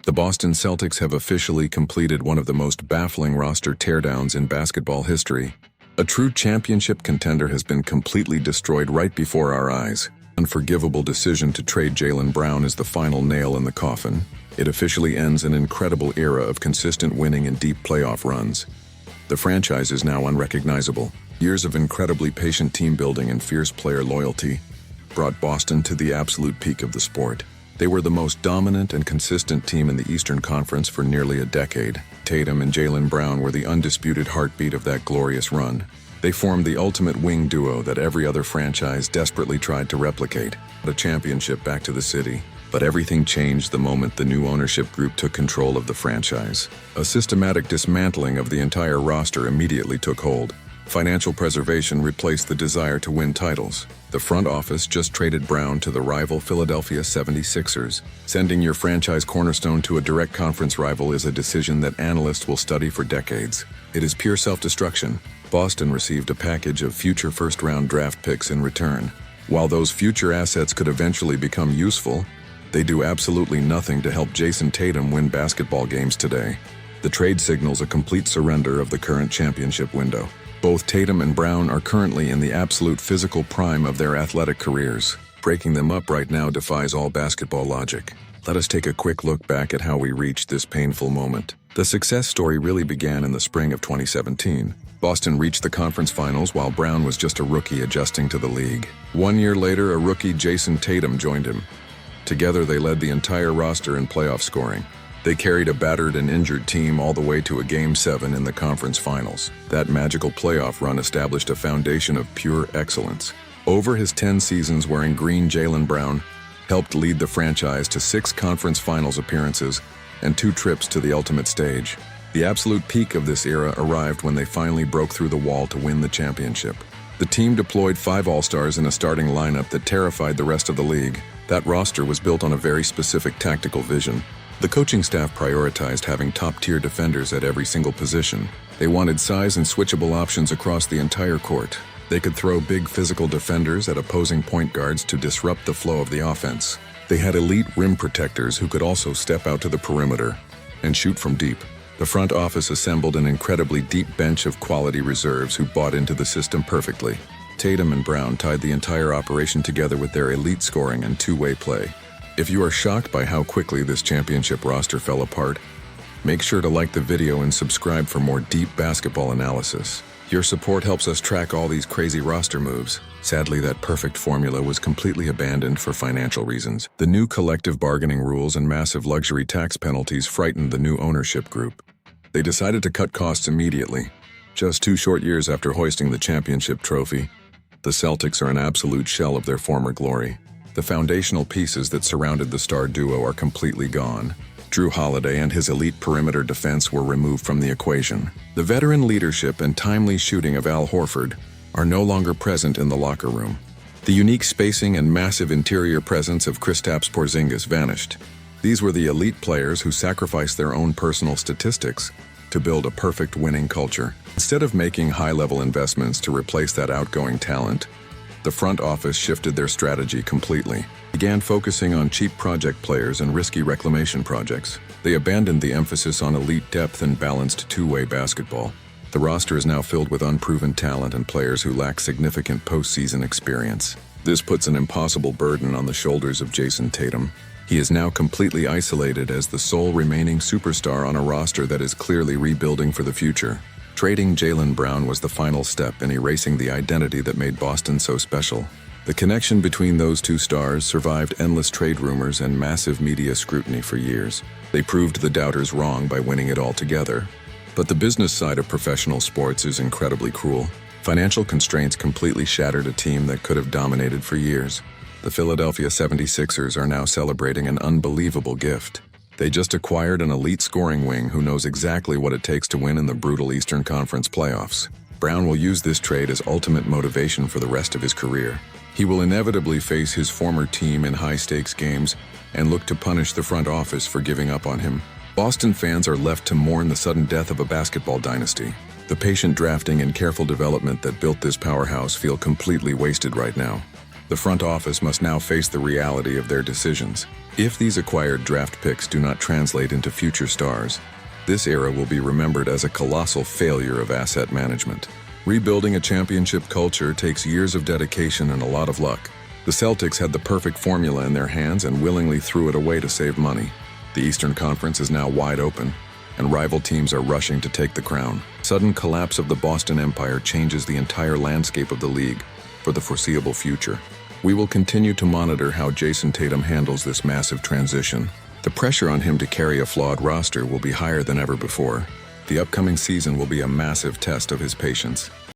The Boston Celtics have officially completed one of the most baffling roster teardowns in basketball history. A true championship contender has been completely destroyed right before our eyes. Unforgivable decision to trade Jaylen Brown is the final nail in the coffin. It officially ends an incredible era of consistent winning and deep playoff runs. The franchise is now unrecognizable. Years of incredibly patient team building and fierce player loyalty brought Boston to the absolute peak of the sport. They were the most dominant and consistent team in the Eastern Conference for nearly a decade. Tatum and Jaylen Brown were the undisputed heartbeat of that glorious run. They formed the ultimate wing duo that every other franchise desperately tried to replicate. A championship back to the city. But everything changed the moment the new ownership group took control of the franchise. A systematic dismantling of the entire roster immediately took hold. Financial preservation replaced the desire to win titles. The front office just traded Brown to the rival Philadelphia 76ers. Sending your franchise cornerstone to a direct conference rival is a decision that analysts will study for decades. It is pure self-destruction. Boston received a package of future first-round draft picks in return. While those future assets could eventually become useful, they do absolutely nothing to help Jayson Tatum win basketball games today. The trade signals a complete surrender of the current championship window. Both Tatum and Brown are currently in the absolute physical prime of their athletic careers. Breaking them up right now defies all basketball logic. Let us take a quick look back at how we reached this painful moment. The success story really began in the spring of 2017. Boston reached the conference finals while Brown was just a rookie adjusting to the league. 1 year later, a rookie Jayson Tatum joined him. Together, they led the entire roster in playoff scoring. They carried a battered and injured team all the way to a Game 7 in the conference finals. That magical playoff run established a foundation of pure excellence. Over his 10 seasons wearing green, Jaylen Brown helped lead the franchise to 6 conference finals appearances and 2 trips to the ultimate stage. The absolute peak of this era arrived when they finally broke through the wall to win the championship. The team deployed 5 All-Stars in a starting lineup that terrified the rest of the league. That roster was built on a very specific tactical vision. The coaching staff prioritized having top-tier defenders at every single position. They wanted size and switchable options across the entire court. They could throw big physical defenders at opposing point guards to disrupt the flow of the offense. They had elite rim protectors who could also step out to the perimeter and shoot from deep. The front office assembled an incredibly deep bench of quality reserves who bought into the system perfectly. Tatum and Brown tied the entire operation together with their elite scoring and two-way play. If you are shocked by how quickly this championship roster fell apart, make sure to like the video and subscribe for more deep basketball analysis. Your support helps us track all these crazy roster moves. Sadly, that perfect formula was completely abandoned for financial reasons. The new collective bargaining rules and massive luxury tax penalties frightened the new ownership group. They decided to cut costs immediately. Just 2 short years after hoisting the championship trophy, the Celtics are an absolute shell of their former glory. The foundational pieces that surrounded the star duo are completely gone. Drew Holiday and his elite perimeter defense were removed from the equation. The veteran leadership and timely shooting of Al Horford are no longer present in the locker room. The unique spacing and massive interior presence of Kristaps Porzingis vanished. These were the elite players who sacrificed their own personal statistics to build a perfect winning culture. Instead of making high-level investments to replace that outgoing talent, the front office shifted their strategy completely, began focusing on cheap project players and risky reclamation projects. They abandoned the emphasis on elite depth and balanced two-way basketball. The roster is now filled with unproven talent and players who lack significant postseason experience. This puts an impossible burden on the shoulders of Jayson Tatum. He is now completely isolated as the sole remaining superstar on a roster that is clearly rebuilding for the future. Trading Jaylen Brown was the final step in erasing the identity that made Boston so special. The connection between those two stars survived endless trade rumors and massive media scrutiny for years. They proved the doubters wrong by winning it all together. But the business side of professional sports is incredibly cruel. Financial constraints completely shattered a team that could have dominated for years. The Philadelphia 76ers are now celebrating an unbelievable gift. They just acquired an elite scoring wing who knows exactly what it takes to win in the brutal Eastern Conference playoffs. Brown will use this trade as ultimate motivation for the rest of his career. He will inevitably face his former team in high-stakes games and look to punish the front office for giving up on him. Boston fans are left to mourn the sudden death of a basketball dynasty. The patient drafting and careful development that built this powerhouse feel completely wasted right now. The front office must now face the reality of their decisions. If these acquired draft picks do not translate into future stars, this era will be remembered as a colossal failure of asset management. Rebuilding a championship culture takes years of dedication and a lot of luck. The Celtics had the perfect formula in their hands and willingly threw it away to save money. The Eastern Conference is now wide open, and rival teams are rushing to take the crown. Sudden collapse of the Boston Empire changes the entire landscape of the league for the foreseeable future. We will continue to monitor how Jayson Tatum handles this massive transition. The pressure on him to carry a flawed roster will be higher than ever before. The upcoming season will be a massive test of his patience.